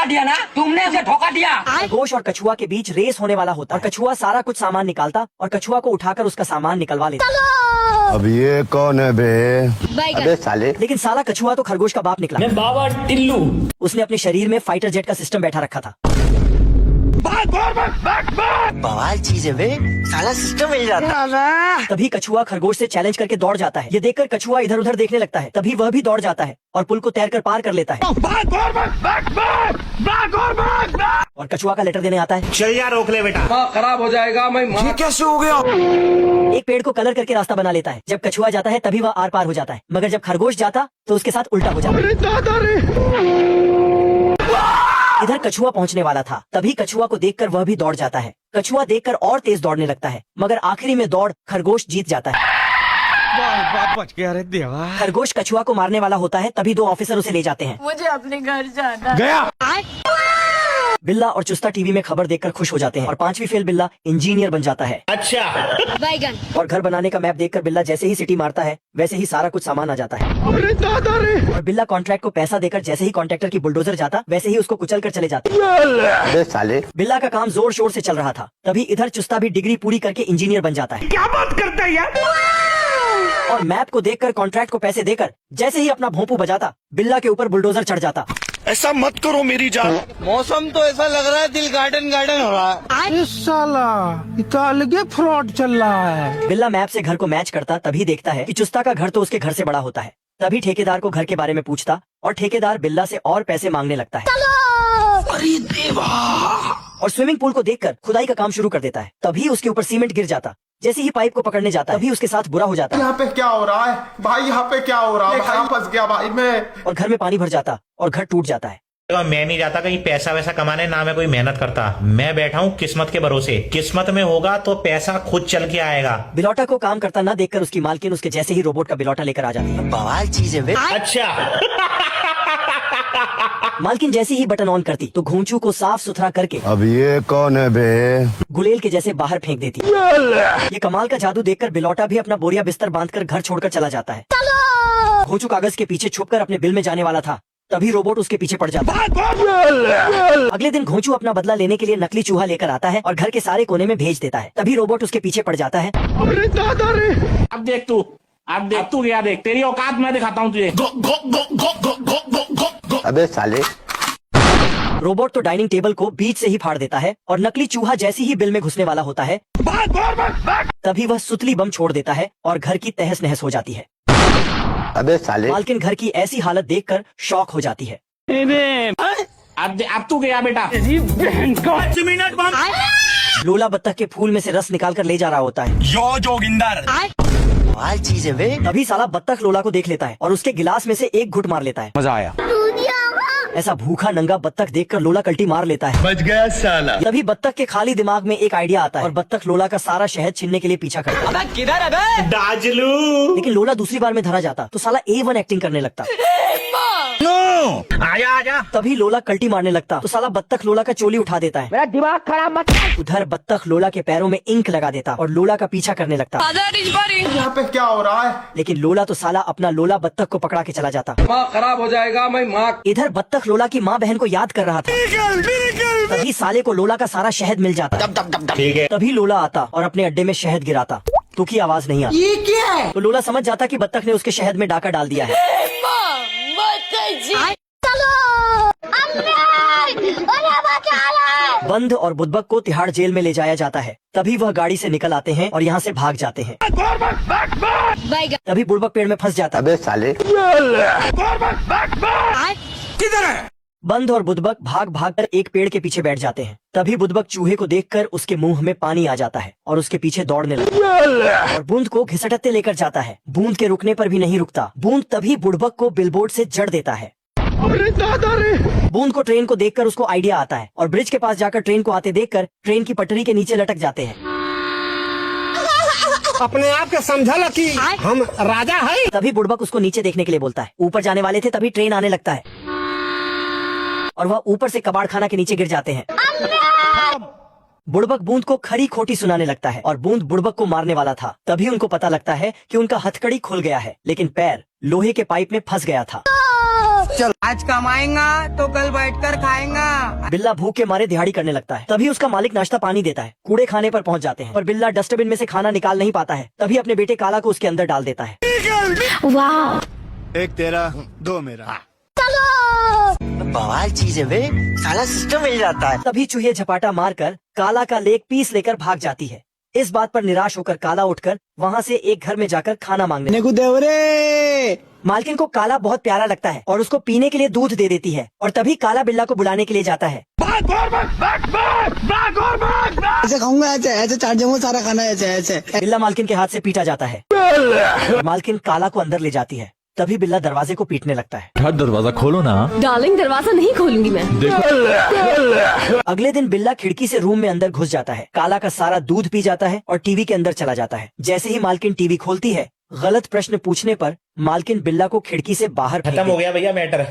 धोखा दिया ना, तुमने उसे धोखा दिया। खरगोश और कछुआ के बीच रेस होने वाला होता है और कछुआ सारा कुछ सामान निकालता और कछुआ को उठाकर उसका सामान निकलवा लेता। अब ये कौन है बे? अबे साले। लेकिन साला कछुआ तो खरगोश का बाप निकला। मैं बाबा टिल्लू। उसने अपने शरीर में फाइटर जेट का सिस्टम बैठा रखा था। बवाल चीज है बे, साला सिस्टम मिल जाता। तभी कछुआ खरगोश से चैलेंज करके दौड़ जाता है। ये देखकर कछुआ इधर उधर देखने लगता है। तभी वह भी दौड़ जाता है और पुल को तैरकर पार कर लेता है। और कछुआ का लेटर देने आता है। चलिए रोक ले बेटा, खराब हो जाएगा। मैं ये कैसे हो गया? एक पेड़ को कलर करके रास्ता बना लेता है। जब कछुआ जाता है तभी वह आर पार हो जाता है, मगर जब खरगोश जाता तो उसके साथ उल्टा हो जाता है। इधर कछुआ पहुंचने वाला था, तभी कछुआ को देखकर वह भी दौड़ जाता है। कछुआ देखकर और तेज दौड़ने लगता है, मगर आखिरी में दौड़ खरगोश जीत जाता है। बच गया रे देवा। खरगोश कछुआ को मारने वाला होता है, तभी दो ऑफिसर उसे ले जाते हैं। मुझे अपने घर जाना। गया। बिल्ला और चुस्ता टीवी में खबर देखकर खुश हो जाते हैं और पांचवी फेल बिल्ला इंजीनियर बन जाता है। अच्छा। बैगन। और घर बनाने का मैप देखकर बिल्ला जैसे ही सिटी मारता है वैसे ही सारा कुछ सामान आ जाता है। और बिल्ला कॉन्ट्रैक्ट को पैसा देकर जैसे ही कॉन्ट्रैक्टर की बुलडोजर जाता वैसे ही उसको कुचल कर चले जाते। अबे साले। बिल्ला का काम जोर शोर से चल रहा था, तभी इधर चुस्ता भी डिग्री पूरी करके इंजीनियर बन जाता है। क्या बात करता है यार? और मैप को देखकर कॉन्ट्रैक्ट को पैसे देकर जैसे ही अपना भोंपू बजाता बिल्ला के ऊपर बुलडोजर चढ़ जाता। ऐसा मत करो मेरी जान। मौसम तो ऐसा लग रहा है दिल गार्डन गार्डन हो रहा है। इस साला इतना अलगे फ्रॉड चल रहा है। बिल्ला मैप से घर को मैच करता तभी देखता है कि चुस्ता का घर तो उसके घर से बड़ा होता है। तभी ठेकेदार को घर के बारे में पूछता और ठेकेदार बिल्ला से और पैसे मांगने लगता है। अरे देवा। और स्विमिंग पूल को देखकर खुदाई का काम शुरू कर देता है। तभी उसके ऊपर सीमेंट गिर जाता। जैसे ही पाइप को पकड़ने जाता तभी उसके साथ बुरा हो जाता। यहाँ पे क्या हो रहा है भाई? यहाँ पे क्या हो रहा है भाई? फंस गया भाई मैं। और घर में पानी भर जाता और घर टूट जाता है। मैं नहीं जाता कहीं पैसा वैसा कमाने, ना मैं कोई मेहनत करता। मैं बैठा हूँ किस्मत के भरोसे। किस्मत में होगा तो पैसा खुद चल के आएगा। बिलौटा को काम करता ना देखकर उसकी मालकिन उसके जैसे ही रोबोट का बिलौटा लेकर आ जाती है। बवाल चीज है बे। अच्छा। मालकिन जैसे ही बटन ऑन करती तो घोंचू को साफ सुथरा करके अब ये कौन है बे? गुलेल के जैसे बाहर फेंक देती। ये कमाल का जादू देखकर बिलौटा भी अपना बोरिया बिस्तर बांधकर घर छोड़कर चला जाता है। घोंचू कागज के पीछे छुपकर अपने बिल में जाने वाला था, तभी रोबोट उसके पीछे पड़ जाता है। अगले दिन घोंचू अपना बदला लेने के लिए नकली चूहा लेकर आता है और घर के सारे कोने में भेज देता है। तभी रोबोट उसके पीछे पड़ जाता है। अब देख तू, क्या देख, तेरी औकात मैं दिखाता हूँ तुझे। अबे साले। रोबोट तो डाइनिंग टेबल को बीच से ही फाड़ देता है और नकली चूहा जैसे ही बिल में घुसने वाला होता है तभी वह सुतली बम छोड़ देता है और घर की तहस नहस हो जाती है। अबे साले। मालकिन घर की ऐसी हालत देखकर शॉक हो जाती है। अब तू गया बेटा। लोला बत्तख के फूल में से रस निकाल कर ले जा रहा होता है। यो जोगिंदर। बवाल चीज है बे। तभी साला बत्तख लोला को देख लेता है और उसके गिलास में से एक घुट मार लेता है। मजा आया। ऐसा भूखा नंगा बत्तख देखकर लोला कल्टी मार लेता है। बच गया साला। तभी बत्तख के खाली दिमाग में एक आइडिया आता है और बत्तख लोला का सारा शहद छीनने के लिए पीछा करता है। किधर है बे? दाजलू। लेकिन लोला दूसरी बार में धरा जाता तो साला A1 एक्टिंग करने लगता। आजा आजा। तभी लोला कल्टी मारने लगता तो साला बत्तख लोला का चोली उठा देता है। मेरा दिमाग खराब मत। उधर बत्तख लोला के पैरों में इंक लगा देता और लोला का पीछा करने लगता। यहाँ पे क्या हो रहा है? लेकिन लोला तो साला अपना लोला बत्तख को पकड़ा के चला जाता। दिमाग खराब हो जाएगा। मैं माँ। इधर बत्तख लोला की माँ बहन को याद कर रहा था। तभी साले को लोला का सारा शहद मिल जाता। ठीक है। तभी लोला आता और अपने अड्डे में शहद गिराता। तू की आवाज नहीं आती। ये क्या है? तो लोला समझ जाता कि बत्तख ने उसके शहद में डाका डाल दिया है। बंद और बुदबक को तिहाड़ जेल में ले जाया जाता है। तभी वह गाड़ी से निकल आते हैं और यहाँ से भाग जाते हैं। तभी बुड़बक पेड़ में फंस जाता है। अबे साले। किधर है? बंद और बुदबक भाग भाग कर एक पेड़ के पीछे बैठ जाते हैं। तभी बुदबक चूहे को देखकर उसके मुंह में पानी आ जाता है और उसके पीछे दौड़ने लगता है और बूंद को घिसटते लेकर जाता है। बूंद के रुकने पर भी नहीं रुकता। बूंद तभी बुड़बक को बिलबोर्ड से जड़ देता है। बूंद को ट्रेन को देखकर उसको आइडिया आता है और ब्रिज के पास जाकर ट्रेन को आते देखकर ट्रेन की पटरी के नीचे लटक जाते हैं। अपने आप के समझा कि हम राजा है। तभी बुड़बक उसको नीचे देखने के लिए बोलता है। ऊपर जाने वाले थे तभी ट्रेन आने लगता है और वह ऊपर से कबाड़ खाना के नीचे गिर जाते हैं। बुड़बक बूंद को खरी खोटी सुनाने लगता है और बूंद बुड़बक को मारने वाला था। तभी उनको पता लगता है कि उनका हथकड़ी खुल गया है, लेकिन पैर लोहे के पाइप में फंस गया था। आज कमाएगा तो कल बैठकर खाएगा। बिल्ला भूख के मारे दिहाड़ी करने लगता है। तभी उसका मालिक नाश्ता पानी देता है। कूड़े खाने पर पहुंच जाते हैं और बिल्ला डस्टबिन में से खाना निकाल नहीं पाता है। तभी अपने बेटे काला को उसके अंदर डाल देता है। वाह। एक तेरा दो मेरा। बवाल चीज है बे, साला सिस्टम मिल जाता है। तभी चूहे झपाटा मारकर काला का लेग पीस लेकर भाग जाती है। इस बात पर निराश होकर काला उठकर वहाँ से एक घर में जाकर खाना मांगने मालकिन को काला बहुत प्यारा लगता है और उसको पीने के लिए दूध दे देती है। और तभी काला बिल्ला को बुलाने के लिए जाता है। ऐसे खाऊंगा, ऐसे चाट जाऊंगा सारा खाना, ऐसे। बिल्ला मालकिन के हाथ से पीटा जाता है। मालकिन काला को अंदर ले जाती है। तभी बिल्ला दरवाजे को पीटने लगता है। दरवाजा खोलो ना। डार्लिंग दरवाजा नहीं खोलूंगी मैं। अगले दिन बिल्ला खिड़की से रूम में अंदर घुस जाता है। काला का सारा दूध पी जाता है और टीवी के अंदर चला जाता है। जैसे ही मालकिन टीवी खोलती है, गलत प्रश्न पूछने पर मालकिन बिल्ला को खिड़की से बाहर फेंक खत्म हो देती है। गया भैया मैटर।